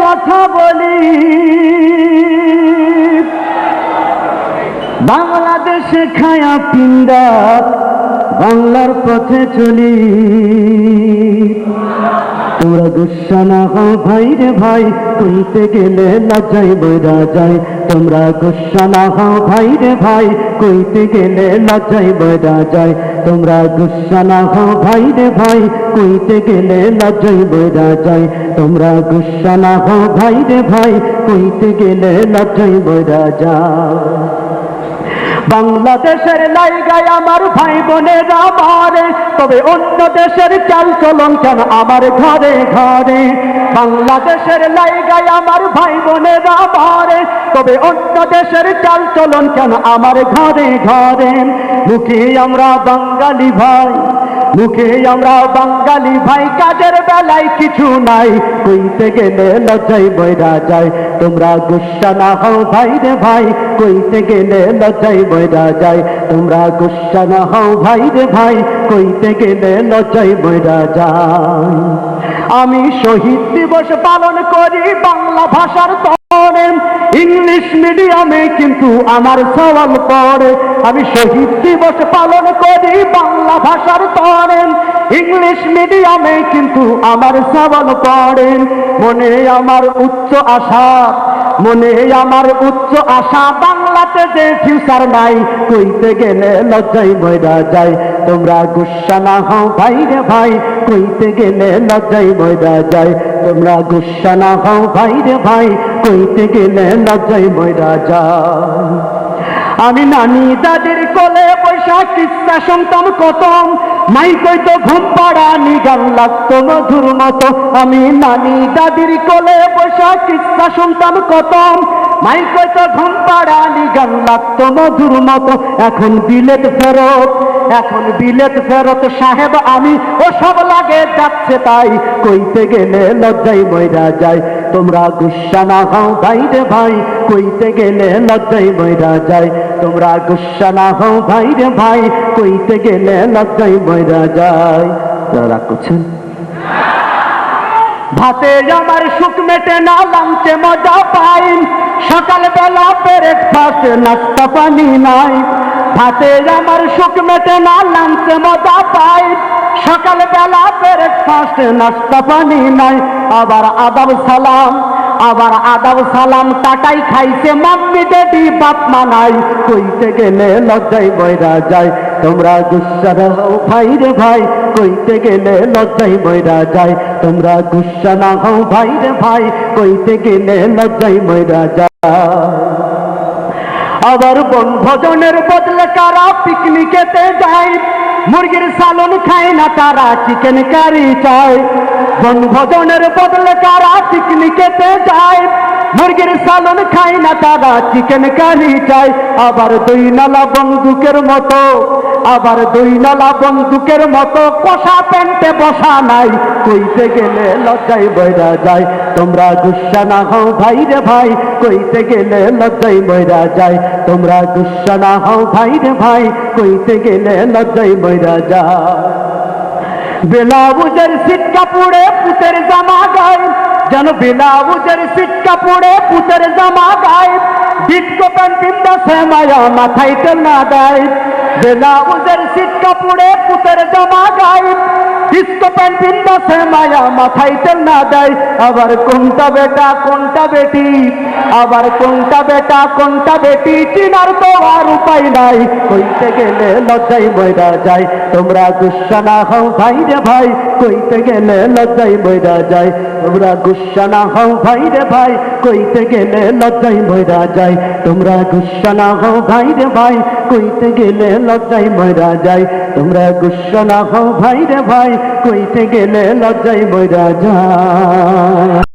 কথা বলি, বাংলাদেশে খায়া পিণ্ডা বাংলার পথে চলি। তোমরা গুসা না হও ভাই রে ভাই, কইতে গেলে লজ্জায় বইরা যায়। তোমরা গুসা না হও ভাই রে ভাই, কইতে গেলে লজ্জায় বইরা যায়। তোমরা গুসা না হও ভাই রে ভাই, কইতে গেলে লজ্জায় বইরা যায়। তোমরা গুসা না হও ভাই রে ভাই, কইতে গেলে লজ্জায় বইরা যায়। বাংলাদেশের লাইগায় আমার ভাই বোনেরা মারে, তবে অন্য দেশের চাল চলন কেন আমার ঘরে ঘরে। বাংলাদেশের লাইগায় আমার ভাই বোনেরা মারে, তবে অন্য দেশের চাল চলন কেন আমার ঘরে ঘরে। মুখে আমরা বাঙালি ভাই, মুখে আমরা বাঙালি ভাই, কাজের বেলায় কিছু নাই, কইতে গেলে লজ্জায় বইরা যায়। তোমরা গুসা না হও ভাই রে ভাই, কইতে গেলে লজ্জায় বইরা যায়। তোমরা গুসা না হও ভাই রে ভাই, কইতে গেলে লজ্জায় বইরা যায়। আমি শহীদ দিবস পালন করি বাংলা ভাষার তরে, ইংলিশ মিডিয়ামে কিন্তু আমার সওয়াল পড়ে। আমি শহীদ দিবস পালন করি বাংলা ভাষার তরে, ইংলিশ মিডিয়ামে কিন্তু আমার সওয়াল পড়ে। মনে আমার উচ্চ আশা, মনে আমার উচ্চ আশা, বাংলাতে যে ফিউচার নাই, কইতে গেলে লজ্জায় বইরা যায়। তোমরা গুসা না হও ভাই রে ভাই, কইতে গেলে লজ্জায় বইরা যায়। তোমরা গুসা না হও ভাই রে ভাই, কইতে গেলে লজ্জায় বইরা যায়। আমি নানি দাদির কোলে বৈশা কিস্সা শুনতাম কত, মাই কইতো ঘুম পাড়ানি গান লাগতো মধুর মতো। আমি নানি দাদির কোলে বৈশা কিস্সা শুনতাম কত, মাই কইতো ঘুম পাড়ানি গান লাগতো মধুর মতো। এখন বিলেত ফেরত, এখন বিলেত ফেরত সাহেব আমি, ও সব লাগে যাচ্ছে তাই, কইতে গেলে লজ্জায় বইরা যায়। তোমরা গুসা না হও ভাই রে ভাই, কইতে গেলে লজ্জায় বইরা যায়। তোমরা গুসা না হও ভাই রে ভাই, কইতে গেলে লজ্জায় বইরা যায়। রাগ করছেন? ভাতে আমার সুখ মেটে না, লাঞ্চে মজা পাই, সকালবেলা ব্রেকফাস্ট নাস্তা পানি নাই। ভাতে আমার সুখ মেটে না, লাঞ্চে মজা পাই, সকালবেলা ব্রেকফাস্ট নাস্তা পানি নাই। আবার আদাব সালাম, আবার আদাব সালাম, টাটাই খাইছে মাম্মি ডেডি বাপ মা নাই, কইতে গেলে লজ্জায় বইরা যায়। তোমরা গুসা না হও ভাই রে ভাই, কইতে গেলে লজ্জায় বইরা যায়। তোমরা গুসা না হও ভাই রে ভাই, কইতে গেলে লজ্জায় বইরা যায়। আবার বনভোজনের বদলে কারা পিকনিকেতে যায়, মুরগির সালন খায় না তারা চিকেন কারি চায়। বনভোজনের বদলে কারা পিকনিকেতে যায়, মুরগির সালন খায় না তারা চিকেন কারি চায়। আবার দুই নালা বন্দুকের মতো, আবার দুই নালা বন্দুকের মতো, কষা প্যান্টে বসা নাই, কইতে গেলে লজ্জায় বইরা যায়। তোমরা গুসা না হও ভাই রে ভাই, কইতে গেলে লজ্জায় বইরা যায়। তোমরা গুসা না হও ভাই রে ভাই, কইতে গেলে লজ্জায় বইরা যায়। ব্লাউজের সিট কাপড়ে পুতের জামা গায়ে, যেন ব্লাউজের সিট কাপড়ে পুতের জামা গায়ে, ডিস্কো প্যান্ট পিন্দাছে মায়া মাথায় তেল না দেয়। ব্লাউজের সিট কাপড়ে পুতের জামা গায়ে, ডিস্কো প্যান্ট পিন্দাছে মায়া মাথায় তেল না দেয়। আবার কোনটা বেটা কোনটা বেটি, আবার কোনটা বেটা কোনটা বেটি, চিনার তো আর উপায় নাই, কইতে গেলে লজ্জায় বইরা যায়। তোমরা গুসা না হও ভাই রে ভাই, কইতে গেলে লজ্জায় বইরা যায়। তোমরা গুসা না হও ভাই রে ভাই, কইতে গেলে লজ্জায় বইরা যায়। তোমরা গুসা না হও ভাই রে ভাই, কইতে গেলে লজ্জায় বইরা যায়। তোমরা গুসা না হও ভাই রে ভাই, কইতে গেলে লজ্জায় বইরা যায়।